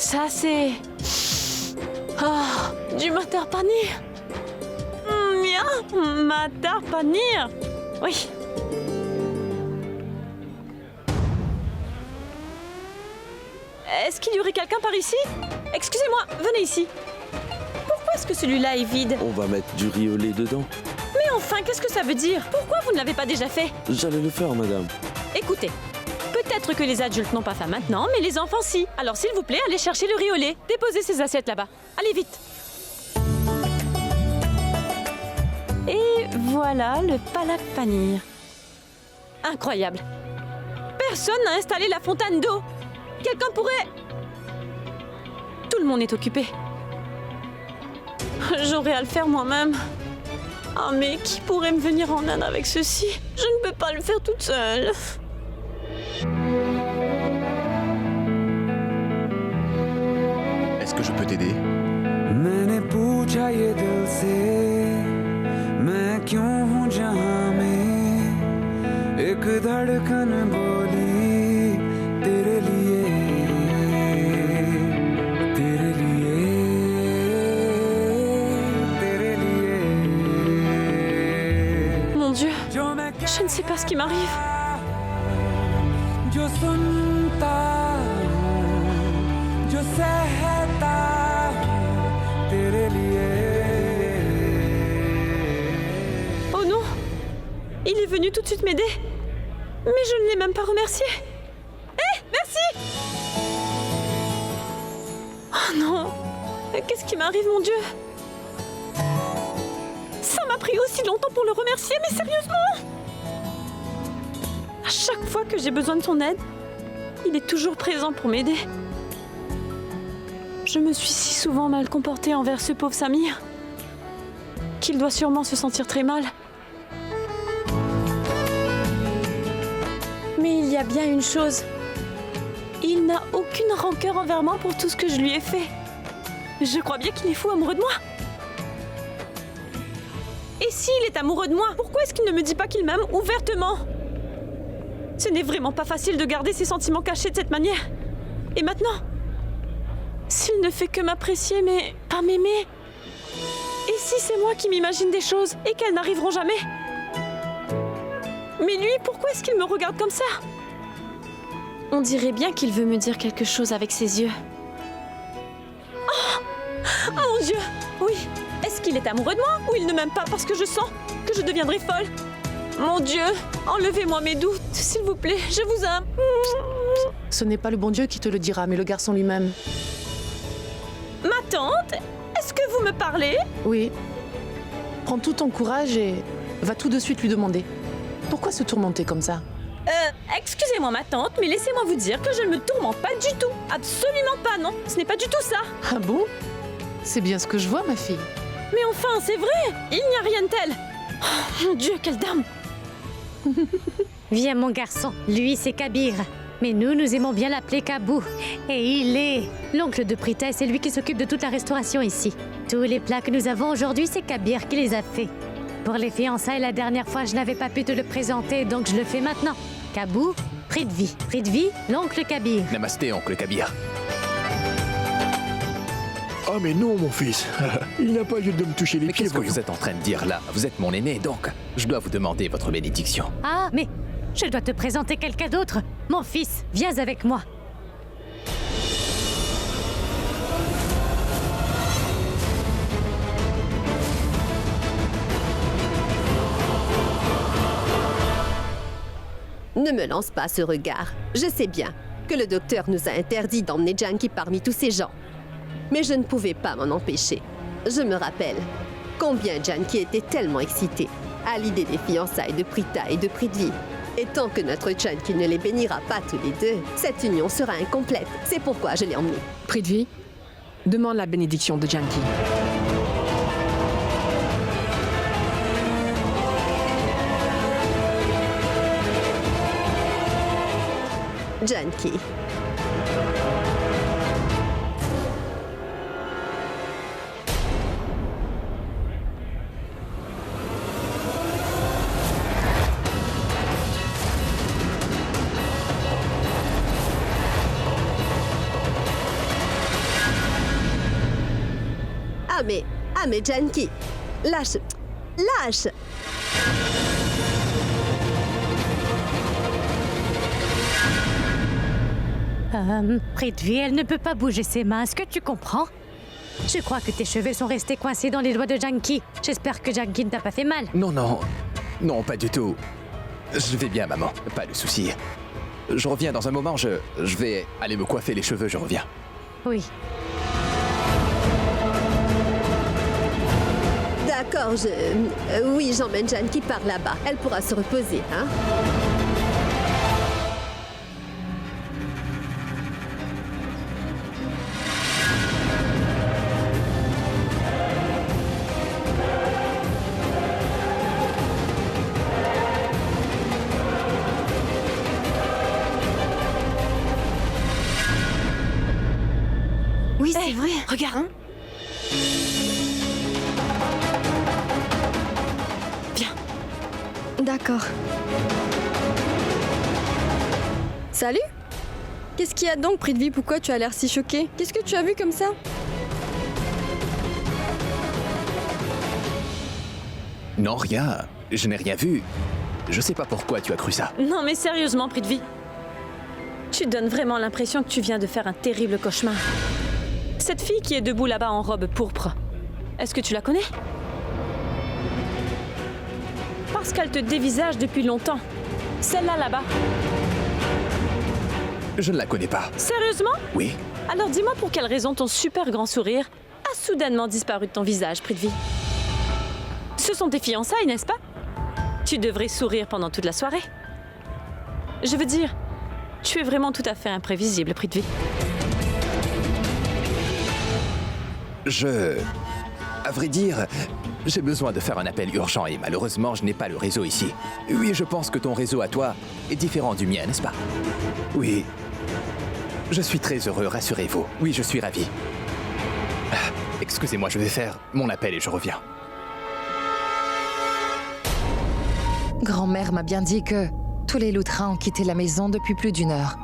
Ça, c'est... Oh, du matar panir. Bien, matar panir. Oui. Est-ce qu'il y aurait quelqu'un par ici? Excusez-moi, venez ici. Pourquoi est-ce que celui-là est vide? On va mettre du riz au lait dedans. Mais enfin, qu'est-ce que ça veut dire? Pourquoi vous ne l'avez pas déjà fait? J'allais le faire, madame. Écoutez, peut-être que les adultes n'ont pas faim maintenant, mais les enfants si. Alors s'il vous plaît, allez chercher le riz au lait. Déposez ces assiettes là-bas. Allez vite. Et voilà le palak panir. Incroyable. Personne n'a installé la fontaine d'eau. Quelqu'un pourrait... Tout le monde est occupé. J'aurais à le faire moi-même. Ah mais qui pourrait me venir en aide avec ceci? Je ne peux pas le faire toute seule. Est-ce que je peux t'aider? मैंने पूछा ये दिल से मैं क्यों हूँ जहाँ में एक धड़कन बोली तेरे लिए तेरे लिए तेरे लिए Mon Dieu, जो मैं je ne sais pas ce qui m'arrive. जो सुनता हूँ जो सहता हूँ तेरे लिए Oh non! Il est venu tout de suite m'aider. Mais je ne l'ai même pas remercié. Merci! Oh non! Qu'est-ce qui m'arrive, mon Dieu? Ça m'a pris aussi longtemps pour le remercier, mais sérieusement! À chaque fois que j'ai besoin de son aide, il est toujours présent pour m'aider. Je me suis si souvent mal comportée envers ce pauvre Samir qu'il doit sûrement se sentir très mal. Mais il y a bien une chose. Il n'a aucune rancœur envers moi pour tout ce que je lui ai fait. Je crois bien qu'il est fou amoureux de moi. Et s'il est amoureux de moi, pourquoi est-ce qu'il ne me dit pas qu'il m'aime ouvertement? Ce n'est vraiment pas facile de garder ses sentiments cachés de cette manière. Et maintenant, s'il ne fait que m'apprécier mais pas m'aimer, et si c'est moi qui m'imagine des choses et qu'elles n'arriveront jamais? Mais lui, pourquoi est-ce qu'il me regarde comme ça? On dirait bien qu'il veut me dire quelque chose avec ses yeux. Oh! Mon Dieu! Oui! Est-ce qu'il est amoureux de moi ou il ne m'aime pas parce que je sens que je deviendrai folle? Mon Dieu! Enlevez-moi mes doutes, s'il vous plaît, je vous aime. Ce n'est pas le bon Dieu qui te le dira, mais le garçon lui-même. Ma tante, est-ce que vous me parlez? Oui. Prends tout ton courage et va tout de suite lui demander. Pourquoi se tourmenter comme ça? Excusez-moi ma tante, mais laissez-moi vous dire que je ne me tourmente pas du tout. Absolument pas, non. Ce n'est pas du tout ça. Ah bon? C'est bien ce que je vois, ma fille. Mais enfin, c'est vrai. Il n'y a rien de tel. Oh, mon Dieu, quelle dame. Viens mon garçon, lui c'est Kabir. Mais nous aimons bien l'appeler Kabou. Et il est l'oncle de Prita et c'est lui qui s'occupe de toute la restauration ici. Tous les plats que nous avons aujourd'hui, c'est Kabir qui les a faits. Pour les fiançailles, la dernière fois, je n'avais pas pu te le présenter, donc je le fais maintenant. Kabou, Prithvi. Prithvi, l'oncle Kabir. Namasté, oncle Kabir. Ah mais non, mon fils. Il n'a pas lieu de me toucher les Mais pieds. qu'est-ce que voyons. vous êtes en train de dire là? Vous êtes mon aîné, donc je dois vous demander votre bénédiction. Ah, mais je dois te présenter quelqu'un d'autre. Mon fils, viens avec moi. Ne me lance pas ce regard. Je sais bien que le docteur nous a interdit d'emmener Janki parmi tous ces gens. Mais je ne pouvais pas m'en empêcher. Je me rappelle combien Janki était tellement excitée à l'idée des fiançailles de Prita et de Prithvi. Et tant que notre Janki ne les bénira pas tous les deux, cette union sera incomplète. C'est pourquoi je l'ai emmené. Prithvi, demande la bénédiction de Janki. Janki. mais Janki, lâche, lâche. Prithvi, elle ne peut pas bouger ses mains, est-ce que tu comprends? Je crois que tes cheveux sont restés coincés dans les doigts de Janki. J'espère que Janki ne t'a pas fait mal. Non, pas du tout. Je vais bien, maman, pas de souci. Je reviens dans un moment, je vais aller me coiffer les cheveux, je reviens. Oui. D'accord, oui, j'emmène Janki par là-bas. Elle pourra se reposer, hein. Oui, c'est vrai. Regarde. Viens. D'accord. Salut. Qu'est-ce qu'il y a donc, Prithvi? Pourquoi tu as l'air si choqué? Qu'est-ce que tu as vu comme ça? Non, rien. Je n'ai rien vu. Je sais pas pourquoi tu as cru ça. Non, mais sérieusement, Prithvi. Tu donnes vraiment l'impression que tu viens de faire un terrible cauchemar. Cette fille qui est debout là-bas en robe pourpre, est-ce que tu la connais? Parce qu'elle te dévisage depuis longtemps. Celle-là là-bas. Je ne la connais pas. Sérieusement? Oui. Alors dis-moi pour quelle raison ton super grand sourire a soudainement disparu de ton visage, Prithvi. Ce sont tes fiançailles, n'est-ce pas? Tu devrais sourire pendant toute la soirée. Je veux dire, tu es vraiment tout à fait imprévisible, Prithvi. À vrai dire, j'ai besoin de faire un appel urgent et malheureusement, je n'ai pas le réseau ici. Oui, je pense que ton réseau à toi est différent du mien, n'est-ce pas? Oui. Je suis très heureux, rassurez-vous. Oui, je suis ravi. Excusez-moi, je vais faire mon appel et je reviens. Grand-mère m'a bien dit que tous les Luthra ont quitté la maison depuis plus d'1 heure.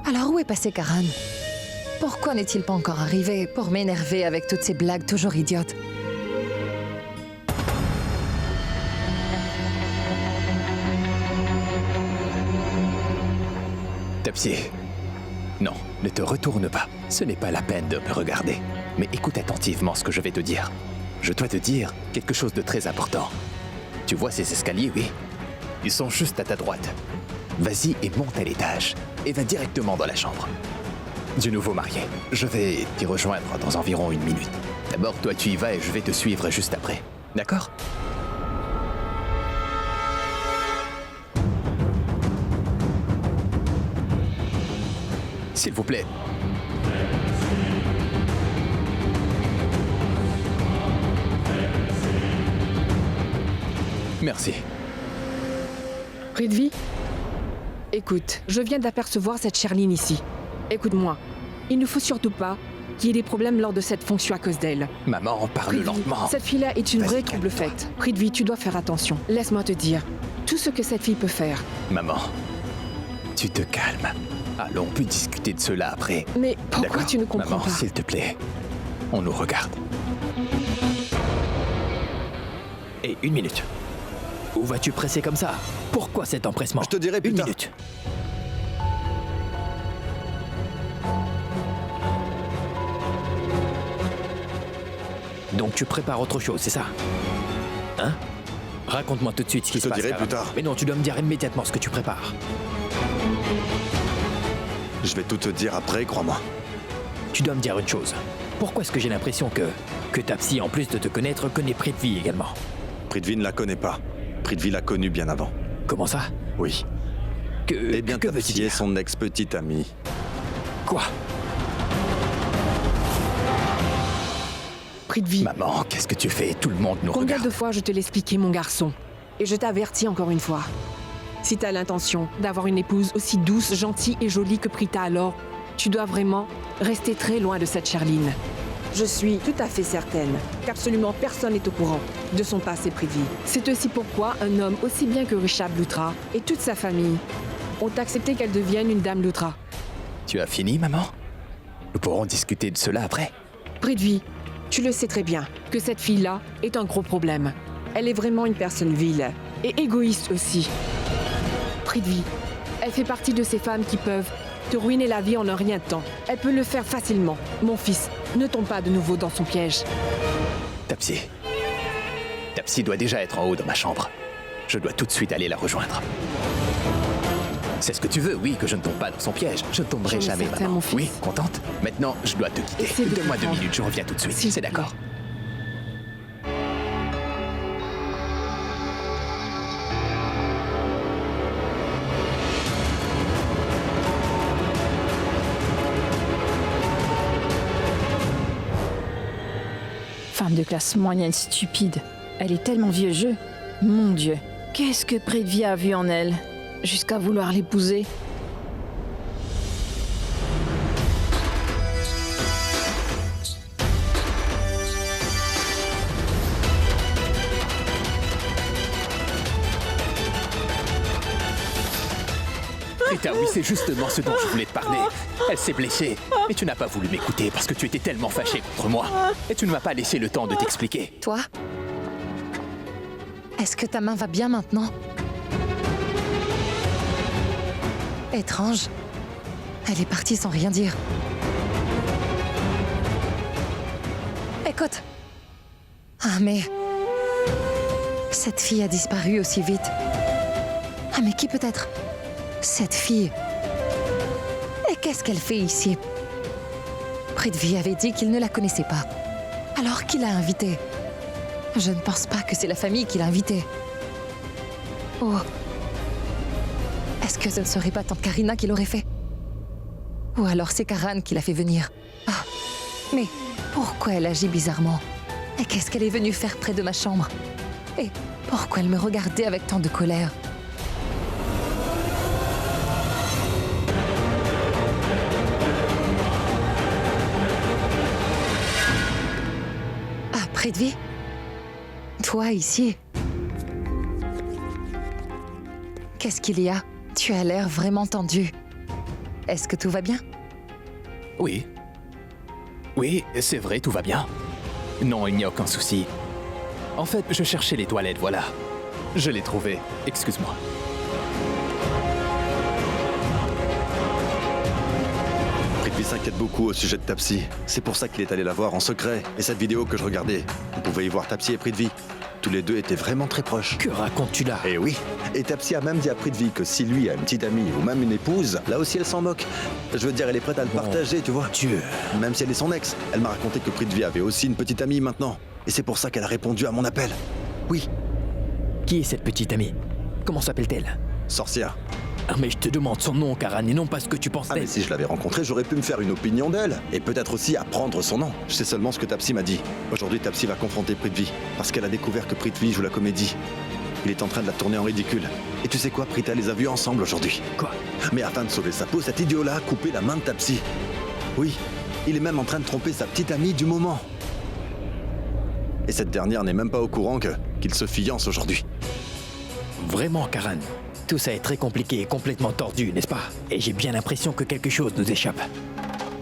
Alors où est passé Karan? Pourquoi n'est-il pas encore arrivé pour m'énerver avec toutes ces blagues toujours idiotes? Tapsi, non, ne te retourne pas. Ce n'est pas la peine de me regarder. Mais écoute attentivement ce que je vais te dire. Je dois te dire quelque chose de très important. Tu vois ces escaliers, oui? Ils sont juste à ta droite. Vas-y et monte à l'étage. Et va directement dans la chambre du nouveau marié. Je vais t'y rejoindre dans environ 1 minute. D'abord, toi tu y vas et je vais te suivre juste après. D'accord? S'il vous plaît. Merci. Prithvi, écoute, je viens d'apercevoir cette Charline ici. Écoute-moi, il ne faut surtout pas qu'il y ait des problèmes lors de cette fonction à cause d'elle. Maman, parle Prithvi, lentement. cette fille-là est une Vas-y, vraie calme-toi. trouble-fête. Prithvi, tu dois faire attention. Laisse-moi te dire tout ce que cette fille peut faire. Maman, tu te calmes. Allons, on peut discuter de cela après. Mais pourquoi D'accord? tu ne comprends Maman, pas? s'il te plaît, on nous regarde. Et 1 minute. Où vas-tu presser comme ça? Pourquoi cet empressement? Je te dirai plus 1 tard. minute. Donc tu prépares autre chose, c'est ça? Hein? Raconte-moi tout de suite ce qui se passe. Je te dirai Karan. plus tard. Mais non, tu dois me dire immédiatement ce que tu prépares. Je vais tout te dire après, crois-moi. Tu dois me dire une chose. Pourquoi est-ce que j'ai l'impression que ta psy, en plus de te connaître, connaît Prithvi également? Prithvi ne la connaît pas. Prithvi l'a connue bien avant. Comment ça? Oui. Eh bien, que ta veux-tu psy est dire? son ex-petite amie. Quoi? Prithvi, Maman, qu'est-ce que tu fais? Tout le monde nous combien regarde. de fois je te l'ai expliqué, mon garçon? Et je t'avertis encore une fois. Si t'as l'intention d'avoir une épouse aussi douce, gentille et jolie que Prita, alors tu dois vraiment rester très loin de cette Charline. Je suis tout à fait certaine qu'absolument personne n'est au courant de son passé Prithvi. C'est aussi pourquoi un homme aussi bien que Rishabh Luthra et toute sa famille ont accepté qu'elle devienne une dame Luthra. Tu as fini, maman? Nous pourrons discuter de cela après. Prithvi, Tu le sais très bien que cette fille-là est un gros problème. Elle est vraiment une personne vile et égoïste aussi. Prithvi, elle fait partie de ces femmes qui peuvent te ruiner la vie en un rien de temps. Elle peut le faire facilement. Mon fils, ne tombe pas de nouveau dans son piège. Tapsi. Tapsi doit déjà être en haut dans ma chambre. Je dois tout de suite aller la rejoindre. C'est ce que tu veux, oui, que je ne tombe pas dans son piège. Je ne tomberai jamais, certain, maman. mon fils. Oui, contente? Maintenant, je dois te quitter. Essaie de Donne-moi 2 comprendre. minutes, je reviens tout de suite. S'il C'est te plaît. d'accord? Femme de classe moyenne stupide. Elle est tellement vieux jeu. Mon Dieu, qu'est-ce que Prithvi a vu en elle? Jusqu'à vouloir l'épouser. Rita, oui, c'est justement ce dont je voulais te parler. Elle s'est blessée, mais tu n'as pas voulu m'écouter parce que tu étais tellement fâché contre moi. Et tu ne m'as pas laissé le temps de t'expliquer. Toi? Est-ce que ta main va bien maintenant? Étrange. Elle est partie sans rien dire. Écoute. Ah mais... Cette fille a disparu aussi vite. Ah mais qui peut être cette fille? Et qu'est-ce qu'elle fait ici? Prithvi avait dit qu'il ne la connaissait pas. Alors qui l'a invitée? Je ne pense pas que c'est la famille qui l'a invitée. Oh. Est-ce que ce ne serait pas tante Karina qui l'aurait fait? Ou alors c'est Karan qui l'a fait venir? Ah. Mais pourquoi elle agit bizarrement? Et qu'est-ce qu'elle est venue faire près de ma chambre? Et pourquoi elle me regardait avec tant de colère? Ah, Prithvi? Toi, ici? Qu'est-ce qu'il y a? Tu as l'air vraiment tendu. Est-ce que tout va bien? Oui. Oui, c'est vrai, tout va bien. Non, il n'y a aucun souci. En fait, je cherchais les toilettes, voilà. Je les trouvées. Excuse-moi. Prithvi s'inquiète beaucoup au sujet de Tapsi. C'est pour ça qu'il est allé la voir en secret. Et cette vidéo que je regardais, vous pouvez y voir Tapsi et Prithvi. Tous les deux étaient vraiment très proches. Que racontes-tu là? Eh oui. Et Tapsi a même dit à Prithvi que si lui a une petite amie ou même une épouse, là aussi elle s'en moque. Je veux dire, elle est prête à le partager, tu vois. Dieu. Même si elle est son ex. Elle m'a raconté que Prithvi avait aussi une petite amie maintenant. Et c'est pour ça qu'elle a répondu à mon appel. Oui. Qui est cette petite amie? Comment s'appelle-t-elle? Sorcière. Ah mais je te demande son nom, Karan, et non pas ce que tu penses Ah d'elle. mais si je l'avais rencontrée, j'aurais pu me faire une opinion d'elle. Et peut-être aussi apprendre son nom. Je sais seulement ce que Tapsi m'a dit. Aujourd'hui, Tapsi va confronter Prithvi. Parce qu'elle a découvert que Prithvi joue la comédie. Il est en train de la tourner en ridicule. Et tu sais quoi, Prita les a vus ensemble aujourd'hui. Quoi? Mais afin de sauver sa peau, cet idiot-là a coupé la main de Tapsi. Oui, il est même en train de tromper sa petite amie du moment. Et cette dernière n'est même pas au courant qu'il se fiance aujourd'hui. Vraiment, Karan. Tout ça est très compliqué et complètement tordu, n'est-ce pas? Et j'ai bien l'impression que quelque chose nous échappe.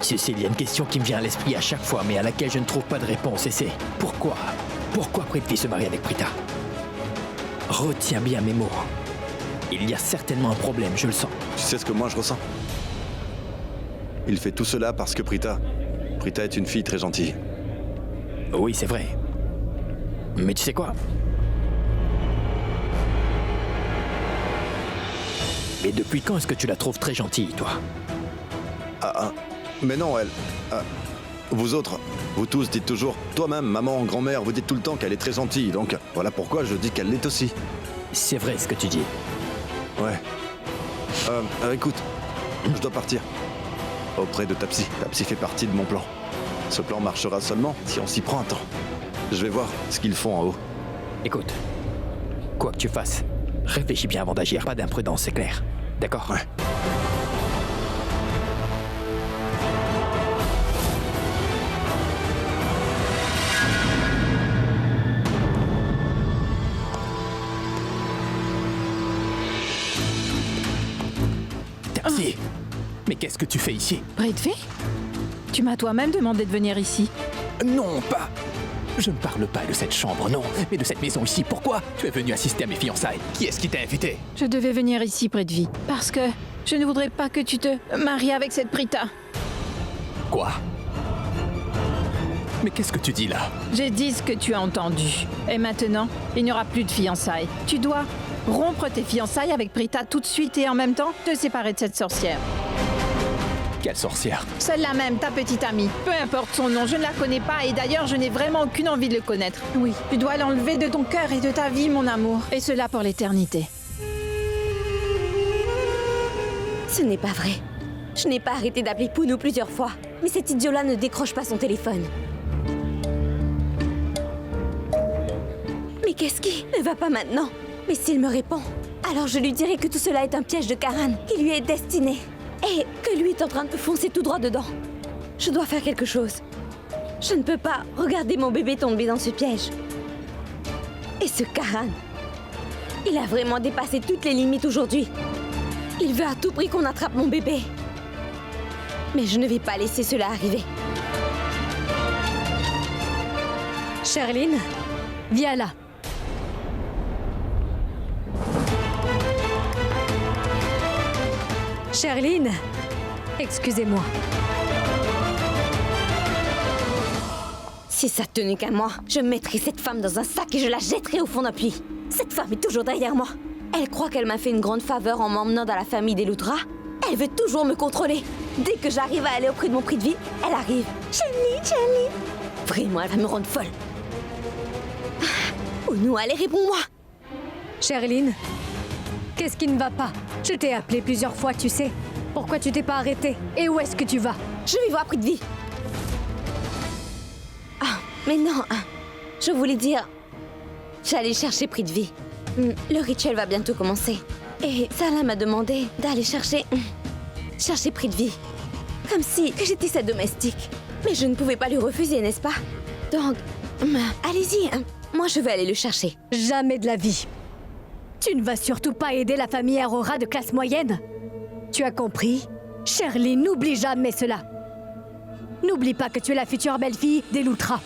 Cécile, il y a une question qui me vient à l'esprit à chaque fois, mais à laquelle je ne trouve pas de réponse, et c'est pourquoi Prithvi se marie avec Prita? Retiens bien mes mots. Il y a certainement un problème, je le sens. Tu sais ce que moi je ressens? Il fait tout cela parce que Prita est une fille très gentille. Oui, c'est vrai. Mais tu sais quoi? Mais depuis quand est-ce que tu la trouves très gentille, toi? Mais non, elle... vous autres, vous tous dites toujours, toi-même, maman, grand-mère, vous dites tout le temps qu'elle est très gentille, donc voilà pourquoi je dis qu'elle l'est aussi. C'est vrai ce que tu dis. Ouais. Écoute, je dois partir. Auprès de Tapsi. Tapsi fait partie de mon plan. Ce plan marchera seulement si on s'y prend un temps. Je vais voir ce qu'ils font en haut. Écoute, quoi que tu fasses, réfléchis bien avant d'agir, pas d'imprudence, c'est clair. D'accord? Ouais. Tapsi, mais qu'est-ce que tu fais ici? Prithvi? Tu m'as toi-même demandé de venir ici. Non, pas... Je ne parle pas de cette chambre, non, mais de cette maison ici. Pourquoi tu es venu assister à mes fiançailles? Qui est-ce qui t'a invité? Je devais venir ici, Prithvi, parce que je ne voudrais pas que tu te maries avec cette Prita. Quoi? Mais qu'est-ce que tu dis là? J'ai dit ce que tu as entendu. Et maintenant, il n'y aura plus de fiançailles. Tu dois rompre tes fiançailles avec Prita tout de suite et en même temps te séparer de cette sorcière. Quelle sorcière? Celle-là même, ta petite amie. Peu importe son nom, je ne la connais pas et d'ailleurs je n'ai vraiment aucune envie de le connaître. Oui, tu dois l'enlever de ton cœur et de ta vie, mon amour. Et cela pour l'éternité. Ce n'est pas vrai. Je n'ai pas arrêté d'appeler Pounou plusieurs fois. Mais cet idiot-là ne décroche pas son téléphone. Mais qu'est-ce qui ne va pas maintenant? Mais s'il me répond, alors je lui dirai que tout cela est un piège de Karan, qui lui est destiné. Et que lui est en train de me foncer tout droit dedans. Je dois faire quelque chose. Je ne peux pas regarder mon bébé tomber dans ce piège. Et ce Karan, il a vraiment dépassé toutes les limites aujourd'hui. Il veut à tout prix qu'on attrape mon bébé. Mais je ne vais pas laisser cela arriver. Sherline, viens là. Sherline, excusez-moi. Si ça tenait qu'à moi, je mettrais cette femme dans un sac et je la jetterais au fond d'un puits. Cette femme est toujours derrière moi. Elle croit qu'elle m'a fait une grande faveur en m'emmenant dans la famille des Lutra. Elle veut toujours me contrôler. Dès que j'arrive à aller auprès de mon Prithvi, elle arrive. Sherline. Vraiment, elle va me rendre folle. Pounou, allez, réponds-moi. Sherline, qu'est-ce qui ne va pas? Je t'ai appelé plusieurs fois, tu sais. Pourquoi tu t'es pas arrêtée? Et où est-ce que tu vas? Je vais voir Prithvi. Ah, mais non. Je voulais dire... J'allais chercher Prithvi. Le rituel va bientôt commencer. Et Salah m'a demandé d'aller chercher Prithvi. Comme si j'étais sa domestique. Mais je ne pouvais pas lui refuser, n'est-ce pas? Donc, allez-y. Moi, je vais aller le chercher. Jamais de la vie. Tu ne vas surtout pas aider la famille Aurora de classe moyenne. Tu as compris? Shirley, n'oublie jamais cela. N'oublie pas que tu es la future belle-fille des Lutra.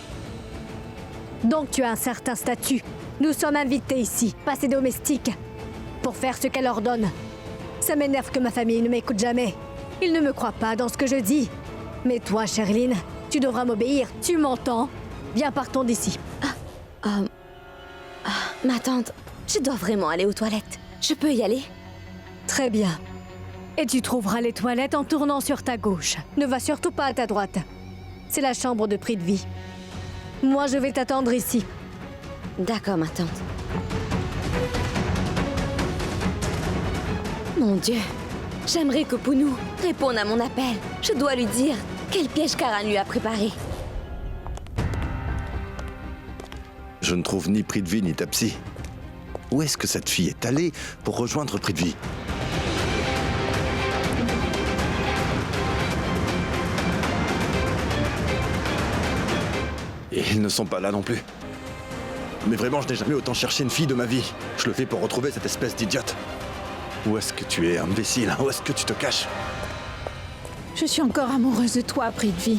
Donc tu as un certain statut. Nous sommes invités ici, pas ses domestiques, pour faire ce qu'elle ordonne. Ça m'énerve que ma famille ne m'écoute jamais. Ils ne me croient pas dans ce que je dis. Mais toi, Sherline, tu devras m'obéir. Tu m'entends? Viens, partons d'ici. Ma tante, je dois vraiment aller aux toilettes. Je peux y aller? Très bien. Et tu trouveras les toilettes en tournant sur ta gauche. Ne va surtout pas à ta droite. C'est la chambre de Prithvi. Moi, je vais t'attendre ici. D'accord, ma tante. Mon Dieu, j'aimerais que Pounou réponde à mon appel. Je dois lui dire quel piège Karan lui a préparé. Je ne trouve ni Prithvi ni Tapsi. Où est-ce que cette fille est allée pour rejoindre Prithvi? Et ils ne sont pas là non plus. Mais vraiment, je n'ai jamais autant cherché une fille de ma vie. Je le fais pour retrouver cette espèce d'idiote. Où est-ce que tu es, imbécile? Où est-ce que tu te caches? Je suis encore amoureuse de toi, Prithvi.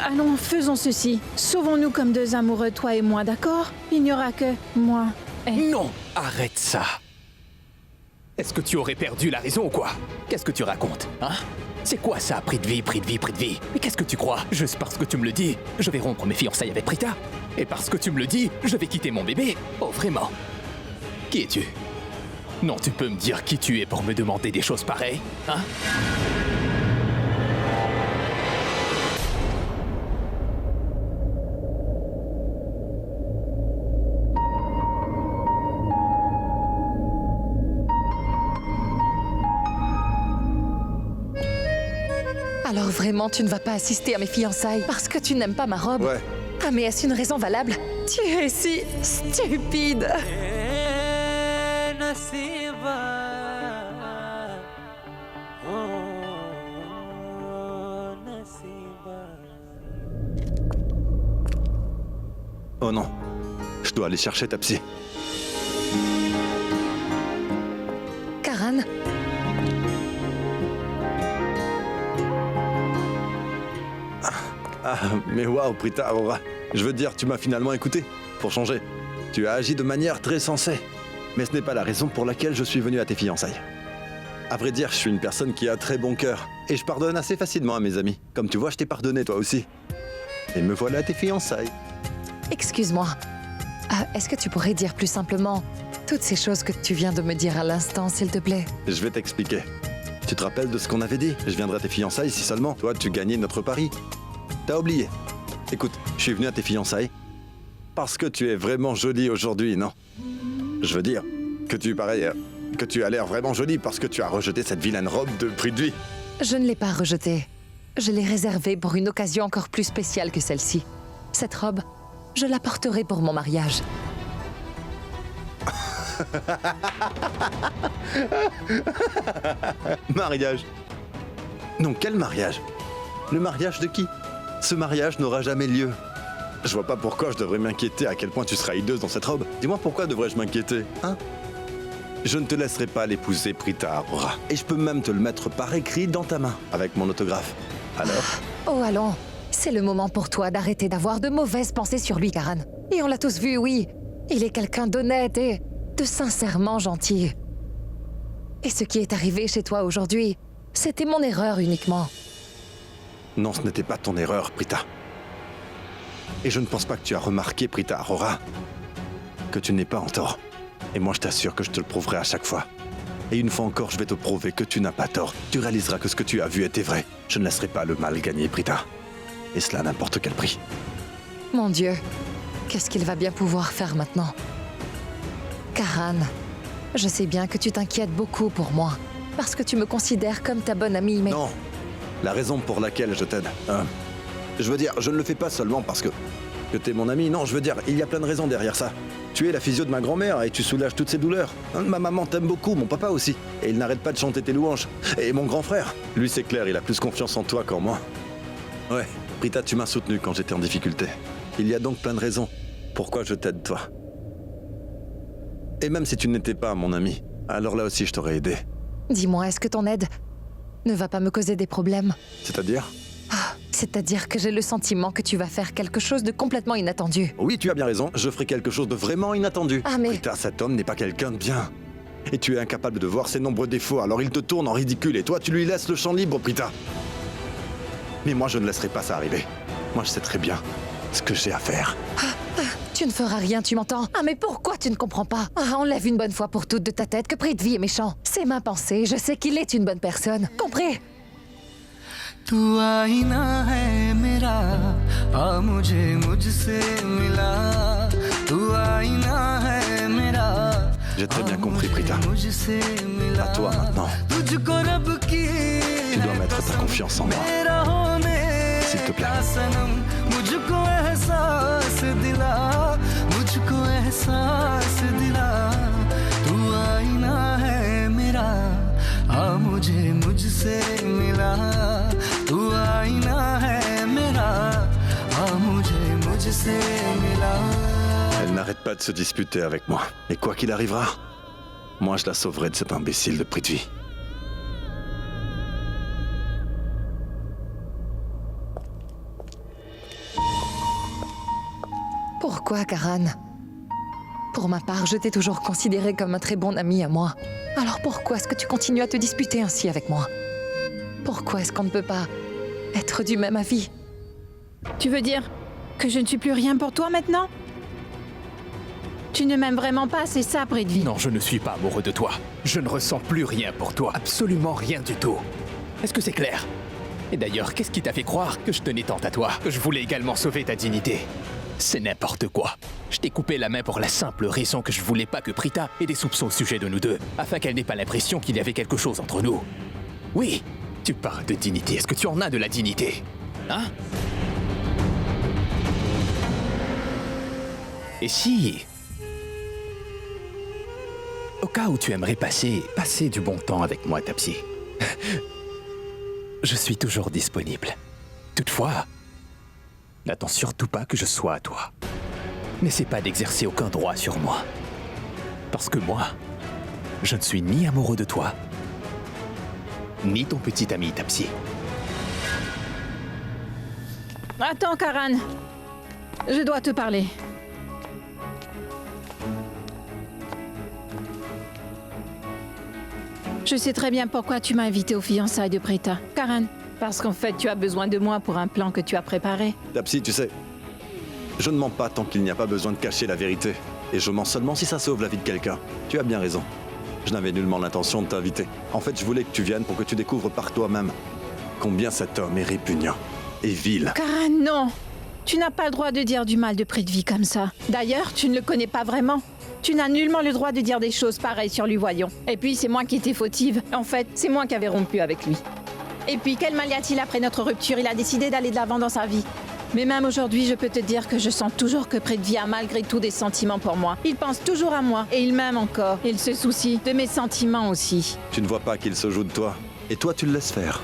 Allons, faisons ceci. Sauvons-nous comme deux amoureux, toi et moi, d'accord? Il n'y aura que moi et... Non! Arrête ça! Est-ce que tu aurais perdu la raison ou quoi? Qu'est-ce que tu racontes, hein? C'est quoi ça, Prithvi? Mais qu'est-ce que tu crois? Juste parce que tu me le dis, je vais rompre mes fiançailles avec Prita? Et parce que tu me le dis, je vais quitter mon bébé? Oh, vraiment? Qui es-tu? Non, tu peux me dire qui tu es pour me demander des choses pareilles, hein? Alors vraiment, tu ne vas pas assister à mes fiançailles parce que tu n'aimes pas ma robe? Ouais. Ah mais est-ce une raison valable? Tu es si stupide. Oh non, je dois aller chercher Tapsi. Karan? Ah, mais waouh, Prita Aurora. Je veux dire, tu m'as finalement écouté. Pour changer, tu as agi de manière très sensée. Mais ce n'est pas la raison pour laquelle je suis venu à tes fiançailles. À vrai dire, je suis une personne qui a très bon cœur. Et je pardonne assez facilement à mes amis. Comme tu vois, je t'ai pardonné toi aussi. Et me voilà à tes fiançailles. Excuse-moi. Est-ce que tu pourrais dire plus simplement toutes ces choses que tu viens de me dire à l'instant, s'il te plaît? Je vais t'expliquer. Tu te rappelles de ce qu'on avait dit? Je viendrai à tes fiançailles si seulement, toi, tu gagnais notre pari. T'as oublié. Écoute, je suis venu à tes fiançailles parce que tu es vraiment jolie aujourd'hui, non? Je veux dire que tu as l'air vraiment jolie parce que tu as rejeté cette vilaine robe de prix de vie. Je ne l'ai pas rejetée. Je l'ai réservée pour une occasion encore plus spéciale que celle-ci. Cette robe, je la porterai pour mon mariage. Mariage? Non, quel mariage? Le mariage de qui? Ce mariage n'aura jamais lieu. Je vois pas pourquoi je devrais m'inquiéter à quel point tu seras hideuse dans cette robe. Dis-moi pourquoi devrais-je m'inquiéter, hein? Je ne te laisserai pas l'épouser, Prita Arora. Et je peux même te le mettre par écrit dans ta main, avec mon autographe. Alors? Oh, allons. C'est le moment pour toi d'arrêter d'avoir de mauvaises pensées sur lui, Karan. Et on l'a tous vu, oui. Il est quelqu'un d'honnête et de sincèrement gentil. Et ce qui est arrivé chez toi aujourd'hui, c'était mon erreur uniquement. Non, ce n'était pas ton erreur, Prita. Et je ne pense pas que tu as remarqué, Prita Arora, que tu n'es pas en tort. Et moi, je t'assure que je te le prouverai à chaque fois. Et une fois encore, je vais te prouver que tu n'as pas tort. Tu réaliseras que ce que tu as vu était vrai. Je ne laisserai pas le mal gagner, Prita. Et cela à n'importe quel prix. Mon Dieu, qu'est-ce qu'il va bien pouvoir faire maintenant? Karan, je sais bien que tu t'inquiètes beaucoup pour moi. Parce que tu me considères comme ta bonne amie, mais... Non, la raison pour laquelle je t'aide... je veux dire, je ne le fais pas seulement parce que t'es mon ami. Non, je veux dire, il y a plein de raisons derrière ça. Tu es la physio de ma grand-mère et tu soulages toutes ses douleurs. Ma maman t'aime beaucoup, mon papa aussi. Et il n'arrête pas de chanter tes louanges. Et mon grand frère, lui c'est clair, il a plus confiance en toi qu'en moi. Ouais, Prita, tu m'as soutenu quand j'étais en difficulté. Il y a donc plein de raisons pourquoi je t'aide, toi. Et même si tu n'étais pas mon ami, alors là aussi je t'aurais aidé. Dis-moi, est-ce que ton aide ne va pas me causer des problèmes? C'est-à-dire? C'est-à-dire que j'ai le sentiment que tu vas faire quelque chose de complètement inattendu. Oui, tu as bien raison, je ferai quelque chose de vraiment inattendu. Ah mais... Prita, cet homme n'est pas quelqu'un de bien. Et tu es incapable de voir ses nombreux défauts, alors il te tourne en ridicule et toi tu lui laisses le champ libre, Prita. Mais moi je ne laisserai pas ça arriver. Moi je sais très bien ce que j'ai à faire. Tu ne feras rien, tu m'entends? Ah mais pourquoi tu ne comprends pas? Enlève une bonne fois pour toutes de ta tête que Prithvi est méchant. C'est ma pensée, je sais qu'il est une bonne personne. Compris? तू आईना है मेरा आ मुझे मुझसे मिला तू आईना है मेरा J'ai très bien compris, Prita. À toi maintenant. Tu dois mettre ta confiance en moi. S'il te plaît. मुझको एहसास दिला मुझको एहसास दिला तू आईना है मेरा आ मुझे मुझसे मिला तू आईना है मेरा आ मुझे मुझसे मिला. Elle n'arrête pas de se disputer avec moi. Et quoi qu'il arrivera, moi je la sauverai de cet imbécile de Prithvi. Pourquoi, Karan? Pour ma part, je t'ai toujours considéré comme un très bon ami à moi. Alors pourquoi est-ce que tu continues à te disputer ainsi avec moi? Pourquoi est-ce qu'on ne peut pas être du même avis? Tu veux dire que je ne suis plus rien pour toi maintenant? Tu ne m'aimes vraiment pas, c'est ça, Prithvi? Non, je ne suis pas amoureux de toi. Je ne ressens plus rien pour toi. Absolument rien du tout. Est-ce que c'est clair? Et d'ailleurs, qu'est-ce qui t'a fait croire que je tenais tant à toi? Que je voulais également sauver ta dignité? C'est n'importe quoi. Je t'ai coupé la main pour la simple raison que je voulais pas que Prita ait des soupçons au sujet de nous deux, afin qu'elle n'ait pas l'impression qu'il y avait quelque chose entre nous. Oui, tu parles de dignité. Est-ce que tu en as de la dignité? Hein? Et si... Au cas où tu aimerais passer du bon temps avec moi, Tapsi, je suis toujours disponible. Toutefois, n'attends surtout pas que je sois à toi. N'essaie pas d'exercer aucun droit sur moi. Parce que moi, je ne suis ni amoureux de toi, ni ton petit ami Tapsi. Attends, Karan. je dois te parler. Je sais très bien pourquoi tu m'as invité aux fiançailles de Prita. Karen, parce qu'en fait, tu as besoin de moi pour un plan que tu as préparé. Tapsi, tu sais, je ne mens pas tant qu'il n'y a pas besoin de cacher la vérité. Et je mens seulement si ça sauve la vie de quelqu'un. Tu as bien raison. Je n'avais nullement l'intention de t'inviter. En fait, je voulais que tu viennes pour que tu découvres par toi-même combien cet homme est répugnant et vil. Karen, non! Tu n'as pas le droit de dire du mal de Prithvi comme ça. D'ailleurs, tu ne le connais pas vraiment. Tu n'as nullement le droit de dire des choses pareilles sur lui, voyons. Et puis, c'est moi qui étais fautive. En fait, c'est moi qui avais rompu avec lui. Et puis, quel mal y a-t-il après notre rupture? Il a décidé d'aller de l'avant dans sa vie. Mais même aujourd'hui, je peux te dire que je sens toujours que Prithvi a malgré tout des sentiments pour moi. Il pense toujours à moi, et il m'aime encore. Il se soucie de mes sentiments aussi. Tu ne vois pas qu'il se joue de toi. Et toi, tu le laisses faire.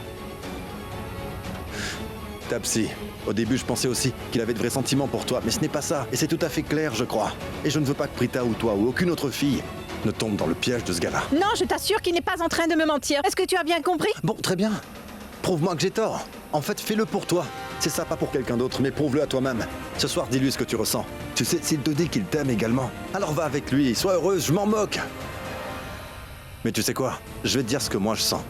Tapsi, au début, je pensais aussi qu'il avait de vrais sentiments pour toi, mais ce n'est pas ça. Et c'est tout à fait clair, je crois. Et je ne veux pas que Prita ou toi ou aucune autre fille ne tombe dans le piège de ce gars-là. Non, je t'assure qu'il n'est pas en train de me mentir. Est-ce que tu as bien compris? Bon, très bien. Prouve-moi que j'ai tort. En fait, fais-le pour toi. C'est ça, pas pour quelqu'un d'autre, mais prouve-le à toi-même. Ce soir, dis-lui ce que tu ressens. Tu sais, s'il te dit qu'il t'aime également, alors va avec lui, sois heureuse, je m'en moque. Mais tu sais quoi? Je vais te dire ce que moi je sens.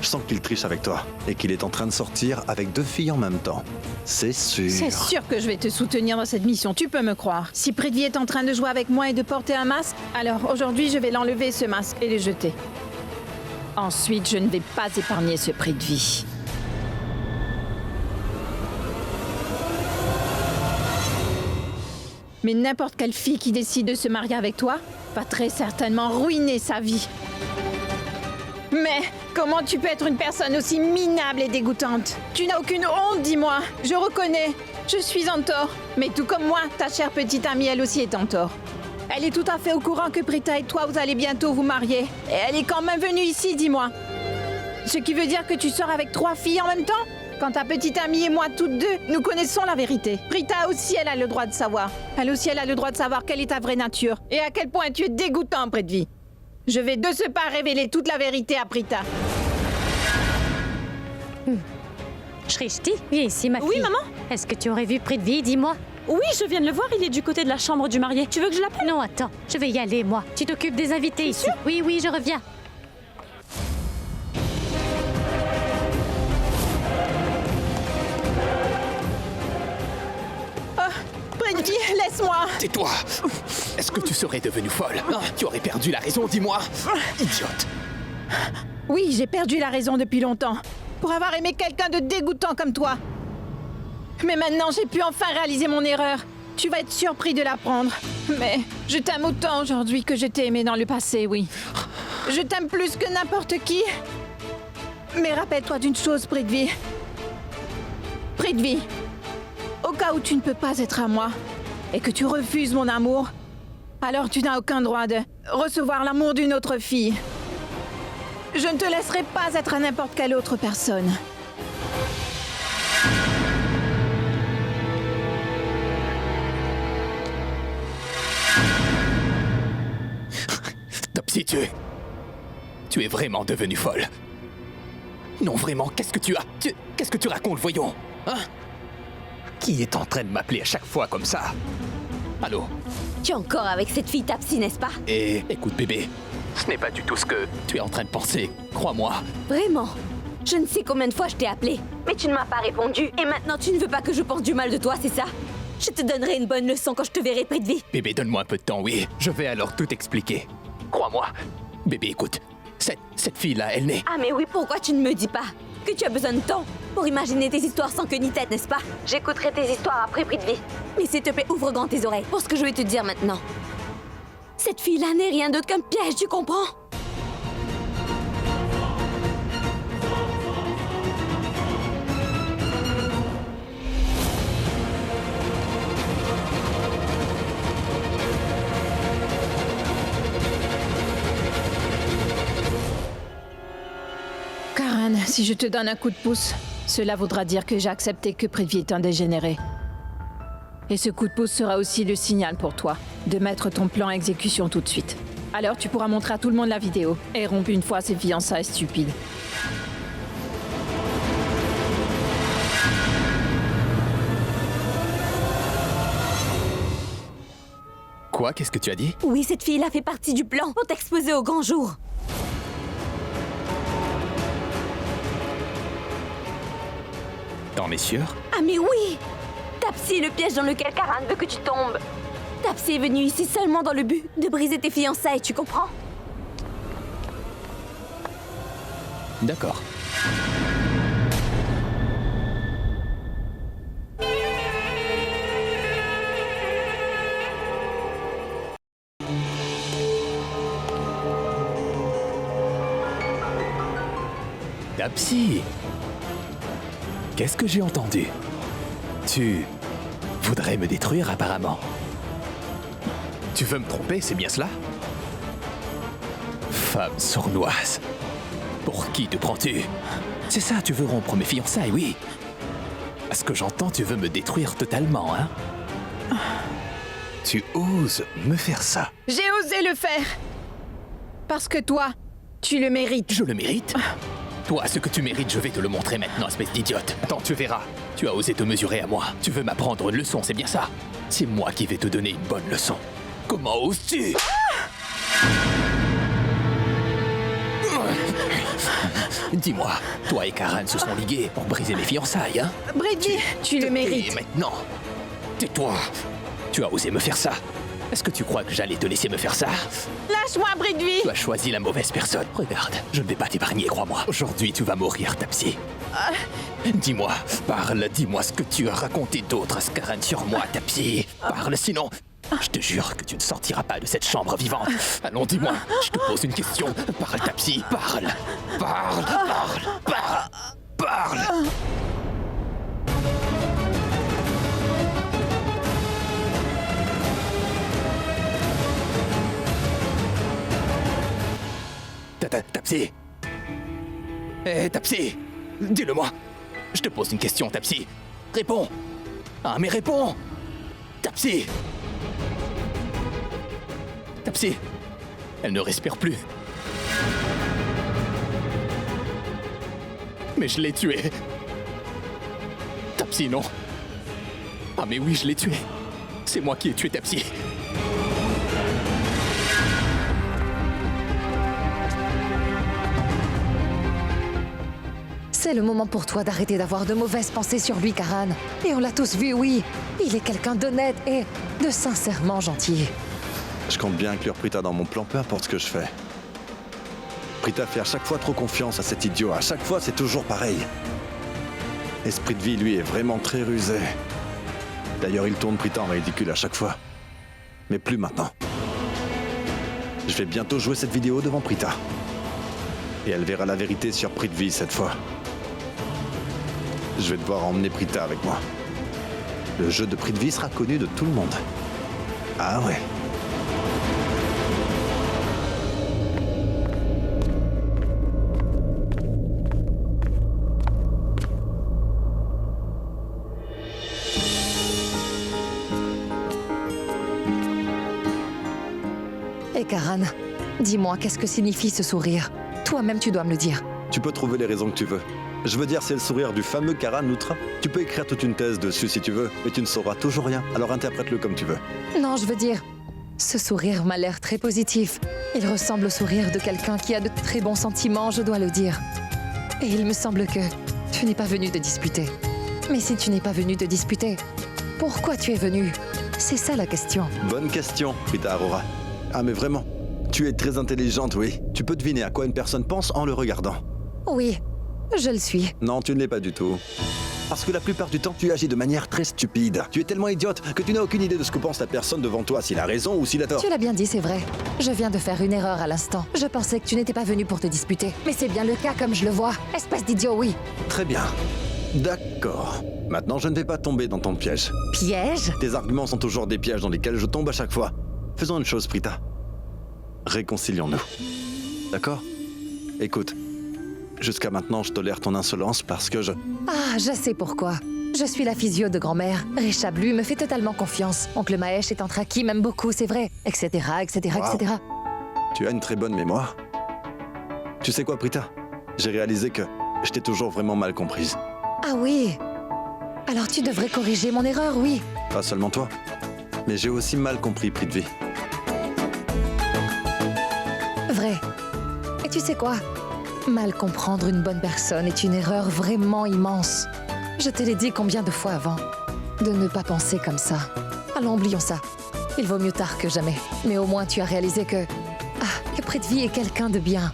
Je sens qu'il triche avec toi et qu'il est en train de sortir avec 2 filles en même temps. C'est sûr. C'est sûr que je vais te soutenir dans cette mission, tu peux me croire. Si Prithvi est en train de jouer avec moi et de porter un masque, alors aujourd'hui je vais l'enlever ce masque et le jeter. Ensuite, je ne vais pas épargner ce Prithvi. Mais n'importe quelle fille qui décide de se marier avec toi va très certainement ruiner sa vie. Mais comment tu peux être une personne aussi minable et dégoûtante? Tu n'as aucune honte, dis-moi. Je reconnais, je suis en tort. Mais tout comme moi, ta chère petite amie, elle aussi est en tort. Elle est tout à fait au courant que Prita et toi, vous allez bientôt vous marier. Et elle est quand même venue ici, dis-moi. Ce qui veut dire que tu sors avec 3 filles en même temps? Quand ta petite amie et moi, toutes deux, nous connaissons la vérité. Prita aussi, elle a le droit de savoir. Elle aussi, elle a le droit de savoir quelle est ta vraie nature. Et à quel point tu es dégoûtant, Prithvi. Je vais de ce pas révéler toute la vérité à Prita. Shrishti, viens ici, ma fille. Oui, maman? Est-ce que tu aurais vu Prithvi, dis-moi? Oui, je viens de le voir, il est du côté de la chambre du marié. Tu veux que je l'appelle? Non, attends, je vais y aller, moi. Tu t'occupes des invités ici. Sûr? Oui, oui, je reviens. Prithvi, laisse-moi. Tais-toi. Est-ce que tu serais devenue folle? Tu aurais perdu la raison, dis-moi. Idiote. Oui, j'ai perdu la raison depuis longtemps. Pour avoir aimé quelqu'un de dégoûtant comme toi. Mais maintenant, j'ai pu enfin réaliser mon erreur. Tu vas être surpris de l'apprendre. Mais je t'aime autant aujourd'hui que je t'ai aimé dans le passé, oui. Je t'aime plus que n'importe qui. Mais rappelle-toi d'une chose, Prithvi. Prithvi, au cas où tu ne peux pas être à moi et que tu refuses mon amour, alors tu n'as aucun droit de recevoir l'amour d'une autre fille. Je ne te laisserai pas être à n'importe quelle autre personne. Tapsi, tu es vraiment devenue folle. Non, vraiment, qu'est-ce que tu as? Qu'est-ce que tu racontes, voyons? Hein? Qui est en train de m'appeler à chaque fois comme ça? Allô? Tu es encore avec cette fille Tapsi, n'est-ce pas? Et écoute, bébé, ce n'est pas du tout ce que tu es en train de penser, crois-moi. Vraiment? Je ne sais combien de fois je t'ai appelé, mais tu ne m'as pas répondu. Et maintenant, tu ne veux pas que je pense du mal de toi, c'est ça? Je te donnerai une bonne leçon quand je te verrai, Prithvi. Bébé, donne-moi un peu de temps, oui. Je vais alors tout expliquer. Crois-moi. Bébé, écoute, cette fille-là, elle n'est... Ah mais oui, pourquoi tu ne me dis pas que tu as besoin de temps pour imaginer tes histoires sans queue ni tête, n'est-ce pas? J'écouterai tes histoires après, Prithvi. Mais s'il te plaît, ouvre grand tes oreilles pour ce que je vais te dire maintenant. Cette fille-là n'est rien d'autre qu'un piège, tu comprends? Karen, si je te donne un coup de pouce, cela voudra dire que j'ai accepté que Prithvi est un dégénéré. Et ce coup de pouce sera aussi le signal pour toi de mettre ton plan à exécution tout de suite. Alors tu pourras montrer à tout le monde la vidéo et rompre une fois ces fiançailles stupides. Quoi? Qu'est-ce que tu as dit? Oui, cette fille-là fait partie du plan pour t'exposer au grand jour. T'en es sûr? Ah mais oui! Tapsi est le piège dans lequel Karan veut que tu tombes. Tapsi est venu ici seulement dans le but de briser tes fiançailles, tu comprends? D'accord. Tapsi! Qu'est-ce que j'ai entendu? Tu voudrais me détruire apparemment. Tu veux me tromper, c'est bien cela? Femme sournoise. Pour qui te prends-tu? C'est ça, tu veux rompre mes fiançailles, oui. À ce que j'entends, tu veux me détruire totalement, hein? Tu oses me faire ça? J'ai osé le faire. Parce que toi, tu le mérites. Je le mérite? Toi, ce que tu mérites, je vais te le montrer maintenant, espèce d'idiote. Attends, tu verras. Tu as osé te mesurer à moi. Tu veux m'apprendre une leçon, c'est bien ça? C'est moi qui vais te donner une bonne leçon. Comment oses-tu? Dis-moi, toi et Karan se sont ligués pour briser mes fiançailles, hein? Brady, tu le mérites. Et maintenant, tais-toi. Tu as osé me faire ça. Est-ce que tu crois que j'allais te laisser me faire ça? Lâche-moi, Brady. Tu as choisi la mauvaise personne. Regarde, je ne vais pas t'épargner, crois-moi. Aujourd'hui, tu vas mourir, Tapsi. Dis-moi, parle, dis-moi ce que tu as raconté d'autre à Karan sur moi, Tapsi. Parle, sinon... Je te jure que tu ne sortiras pas de cette chambre vivante. Allons, dis-moi, je te pose une question. Parle, Tapsi, parle. Parle, parle, parle, parle. Tapsi. Hé, Tapsi, dis-le-moi. Je te pose une question, Tapsi. Réponds. Ah, mais réponds. Tapsi. Tapsi, elle ne respire plus. Mais je l'ai tuée. Tapsi, non. Ah mais oui, je l'ai tuée. C'est moi qui ai tué Tapsi. C'est le moment pour toi d'arrêter d'avoir de mauvaises pensées sur lui, Karan. Et on l'a tous vu, oui. Il est quelqu'un d'honnête et de sincèrement gentil. Je compte bien inclure Prita dans mon plan, peu importe ce que je fais. Prita fait à chaque fois trop confiance à cet idiot. À chaque fois, c'est toujours pareil. Esprit de vie, lui, est vraiment très rusé. D'ailleurs, il tourne Prita en ridicule à chaque fois. Mais plus maintenant. Je vais bientôt jouer cette vidéo devant Prita. Et elle verra la vérité sur Prithvi cette fois. Je vais devoir emmener Prita avec moi. Le jeu de Prithvi sera connu de tout le monde. Ah ouais. Et Karan, dis-moi, qu'est-ce que signifie ce sourire? Toi-même, tu dois me le dire. Tu peux trouver les raisons que tu veux. Je veux dire, c'est le sourire du fameux Karan Lutra. Tu peux écrire toute une thèse dessus si tu veux, mais tu ne sauras toujours rien. Alors interprète-le comme tu veux. Non, je veux dire, ce sourire m'a l'air très positif. Il ressemble au sourire de quelqu'un qui a de très bons sentiments, je dois le dire. Et il me semble que tu n'es pas venu de disputer. Mais si tu n'es pas venu de disputer, pourquoi tu es venu? C'est ça la question. Bonne question, Prita Aurora. Ah mais vraiment, tu es très intelligente, oui. Tu peux deviner à quoi une personne pense en le regardant. Oui, je le suis. Non, tu ne l'es pas du tout. Parce que la plupart du temps, tu agis de manière très stupide. Tu es tellement idiote que tu n'as aucune idée de ce que pense la personne devant toi, s'il a raison ou s'il a tort. Tu l'as bien dit, c'est vrai. Je viens de faire une erreur à l'instant. Je pensais que tu n'étais pas venu pour te disputer. Mais c'est bien le cas comme je le vois. Espèce d'idiot, oui. Très bien. D'accord. Maintenant, je ne vais pas tomber dans ton piège. Piège? Tes arguments sont toujours des pièges dans lesquels je tombe à chaque fois. Faisons une chose, Prita. Réconcilions-nous. D'accord? Écoute, jusqu'à maintenant, je tolère ton insolence parce que je... Ah, je sais pourquoi. Je suis la physio de grand-mère. Rishabh, lui, me fait totalement confiance. Oncle Mahesh et Tante Raki m'aiment beaucoup, c'est vrai. Etc., etc., Wow. etc. Tu as une très bonne mémoire. Tu sais quoi, Prita? J'ai réalisé que je t'ai toujours vraiment mal comprise. Ah oui. Alors tu devrais corriger mon erreur, oui. Pas seulement toi, mais j'ai aussi mal compris Prithvi. Tu sais quoi? Mal comprendre une bonne personne est une erreur vraiment immense. Je te l'ai dit combien de fois avant, de ne pas penser comme ça. Alors oublions ça. Il vaut mieux tard que jamais. Mais au moins tu as réalisé que Prithvi est quelqu'un de bien.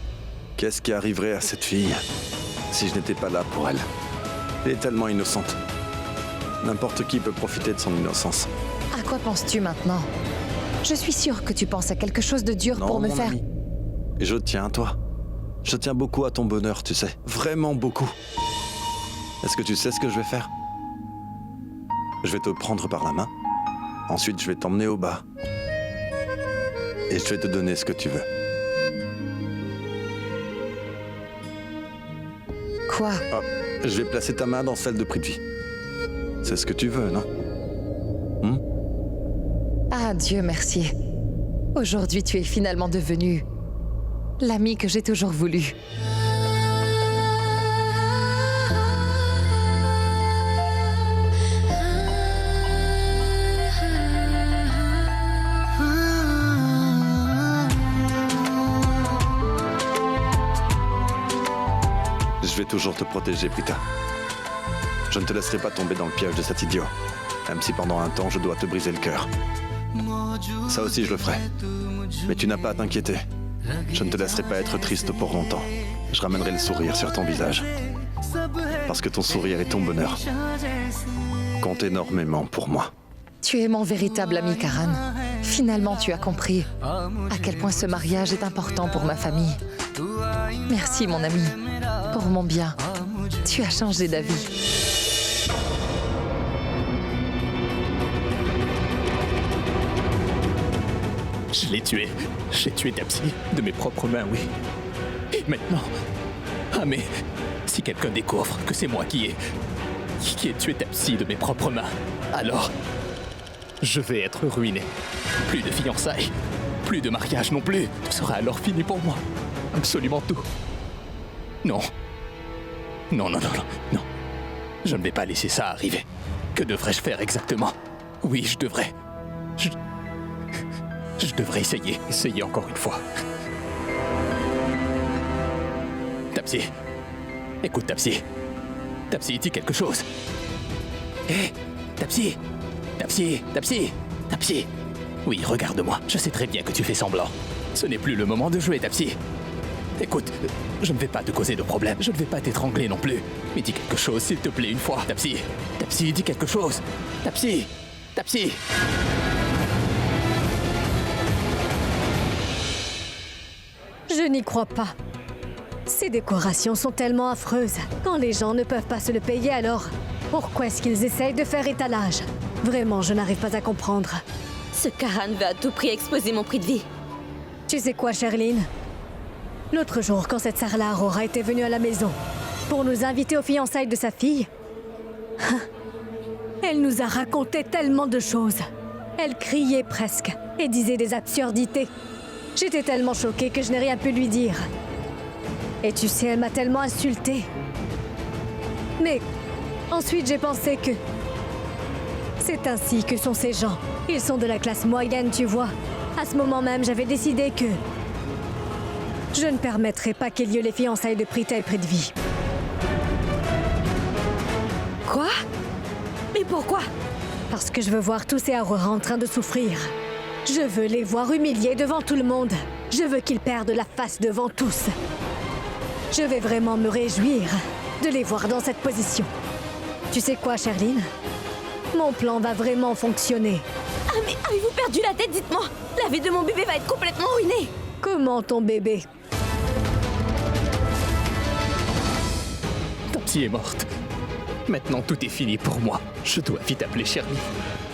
Qu'est-ce qui arriverait à cette fille si je n'étais pas là pour elle? Elle est tellement innocente. N'importe qui peut profiter de son innocence. À quoi penses-tu maintenant? Je suis sûre que tu penses à quelque chose de dur pour me faire... Ami. Et je tiens à toi. Je tiens beaucoup à ton bonheur, tu sais. Vraiment beaucoup. Est-ce que tu sais ce que je vais faire? Je vais te prendre par la main. Ensuite, je vais t'emmener au bas. Et je vais te donner ce que tu veux. Quoi? Ah, je vais placer ta main dans celle de Prithvi. C'est ce que tu veux, non? Ah, Dieu merci. Aujourd'hui, tu es finalement devenu l'ami que j'ai toujours voulu. Je vais toujours te protéger, Prita. Je ne te laisserai pas tomber dans le piège de cet idiot, même si pendant un temps je dois te briser le cœur. Ça aussi je le ferai. Mais tu n'as pas à t'inquiéter. Je ne te laisserai pas être triste pour longtemps. Je ramènerai le sourire sur ton visage. Parce que ton sourire et ton bonheur comptent énormément pour moi. Tu es mon véritable ami, Karan. Finalement, tu as compris à quel point ce mariage est important pour ma famille. Merci, mon ami. Pour mon bien, tu as changé d'avis. Je l'ai tué. J'ai tué Tapsi de mes propres mains, oui. Et maintenant... Ah mais... Si quelqu'un découvre que c'est moi qui ai tué Tapsi de mes propres mains, alors... Je vais être ruiné. Plus de fiançailles. Plus de mariage non plus. Tout sera alors fini pour moi. Absolument tout. Non. Non, non, non, non, non. Je ne vais pas laisser ça arriver. Que devrais-je faire exactement? Oui, je devrais. Je devrais essayer encore une fois. Tapsi. Écoute, Tapsi. Tapsi, dis quelque chose. Hé, Tapsi. Tapsi, Tapsi, Tapsi. Oui, regarde-moi. Je sais très bien que tu fais semblant. Ce n'est plus le moment de jouer, Tapsi. Écoute, je ne vais pas te causer de problème. Je ne vais pas t'étrangler non plus. Mais dis quelque chose, s'il te plaît, une fois. Tapsi. Tapsi, dis quelque chose. Tapsi. Tapsi. Je n'y crois pas. Ces décorations sont tellement affreuses. Quand les gens ne peuvent pas se le payer, alors pourquoi est-ce qu'ils essayent de faire étalage? Vraiment, je n'arrive pas à comprendre. Ce Karan veut à tout prix exposer mon prix de vie. Tu sais quoi, Sherline? L'autre jour, quand cette Sarla Aurora était venue à la maison pour nous inviter aux fiançailles de sa fille, elle nous a raconté tellement de choses. Elle criait presque et disait des absurdités. J'étais tellement choquée que je n'ai rien pu lui dire. Et tu sais, elle m'a tellement insultée. Mais ensuite, j'ai pensé que c'est ainsi que sont ces gens. Ils sont de la classe moyenne, tu vois. À ce moment même, j'avais décidé que je ne permettrai pas qu'il y ait les fiançailles de Prita et Prithvi. Quoi? Mais pourquoi? Parce que je veux voir tous ces Aurora en train de souffrir. Je veux les voir humiliés devant tout le monde. Je veux qu'ils perdent la face devant tous. Je vais vraiment me réjouir de les voir dans cette position. Tu sais quoi, Sherline? Mon plan va vraiment fonctionner. Ah mais avez-vous perdu la tête? Dites-moi! La vie de mon bébé va être complètement ruinée! Comment ton bébé? Tapsi est morte. Maintenant tout est fini pour moi. Je dois vite appeler Sherline.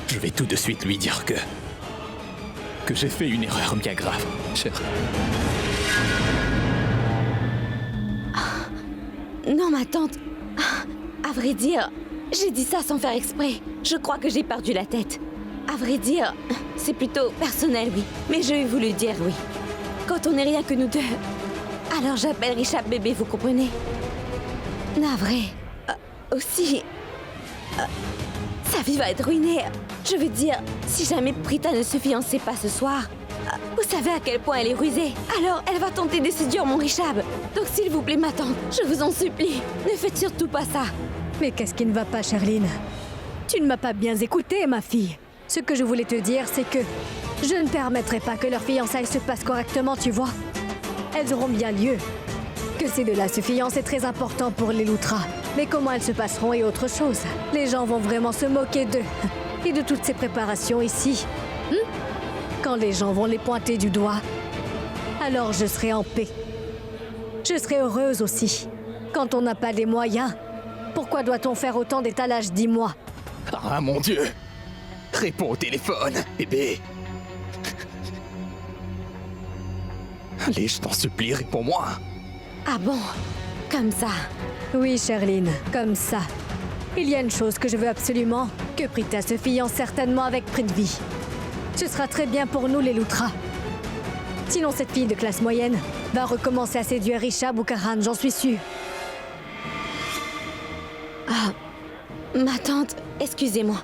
Je vais tout de suite lui dire que j'ai fait une erreur bien grave, cher. Non, ma tante. À vrai dire, j'ai dit ça sans faire exprès. Je crois que j'ai perdu la tête. À vrai dire, c'est plutôt personnel, oui. Mais je vais vous le dire, oui. Quand on n'est rien que nous deux, alors j'appelle Richard bébé, vous comprenez? Navré. Aussi, sa vie va être ruinée. Je veux dire, si jamais Prita ne se fiançait pas ce soir, Vous savez à quel point elle est rusée. Alors, elle va tenter de séduire mon Richab. Donc, s'il vous plaît, ma tante, je vous en supplie, ne faites surtout pas ça. Mais qu'est-ce qui ne va pas, Sherline? Tu ne m'as pas bien écoutée, ma fille. Ce que je voulais te dire, c'est que je ne permettrai pas que leur fiançailles se passe correctement, tu vois. Elles auront bien lieu. Que ces deux-là se fiancent est très important pour les Loutras. Mais comment elles se passeront est autre chose. Les gens vont vraiment se moquer d'eux et de toutes ces préparations ici. Quand les gens vont les pointer du doigt, alors je serai en paix. Je serai heureuse aussi. Quand on n'a pas les moyens, pourquoi doit-on faire autant d'étalage, dis-moi? Ah mon Dieu! Réponds au téléphone, bébé! Allez, je t'en supplie, réponds-moi! Ah bon? Comme ça? Oui, Sherline, comme ça. Il y a une chose que je veux absolument, que Prita se fiance certainement avec Prithvi. Ce sera très bien pour nous, les Loutras. Sinon, cette fille de classe moyenne va recommencer à séduire Richab ou Karan, j'en suis sûre. Ah, ma tante, excusez-moi.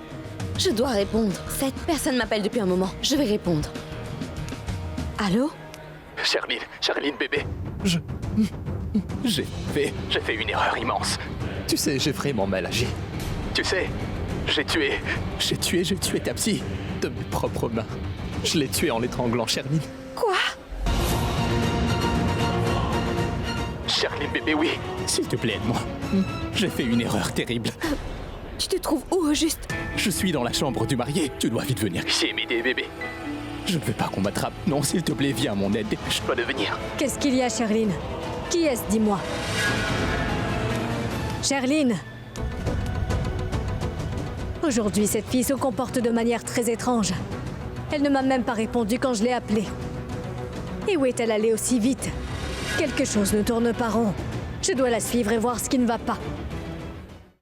Je dois répondre. Cette personne m'appelle depuis un moment. Je vais répondre. Allô? Sherline, bébé. J'ai fait une erreur immense. Tu sais, j'ai vraiment mal agi. Tu sais, j'ai tué ta psy de mes propres mains. Je l'ai tué en l'étranglant, Sherline. Quoi? Sherline, bébé, oui. S'il te plaît, aide-moi. J'ai fait une erreur terrible. Tu te trouves où, au juste? Je suis dans la chambre du marié. Tu dois vite venir ici et m'aider, bébé. Je ne veux pas qu'on m'attrape. Non, s'il te plaît, viens à mon aide. Dépêche-toi de venir. Qu'est-ce qu'il y a, Sherline? Qui est-ce, dis-moi? Sherline! Aujourd'hui, cette fille se comporte de manière très étrange. Elle ne m'a même pas répondu quand je l'ai appelée. Et où est-elle allée aussi vite? Quelque chose ne tourne pas rond. Je dois la suivre et voir ce qui ne va pas.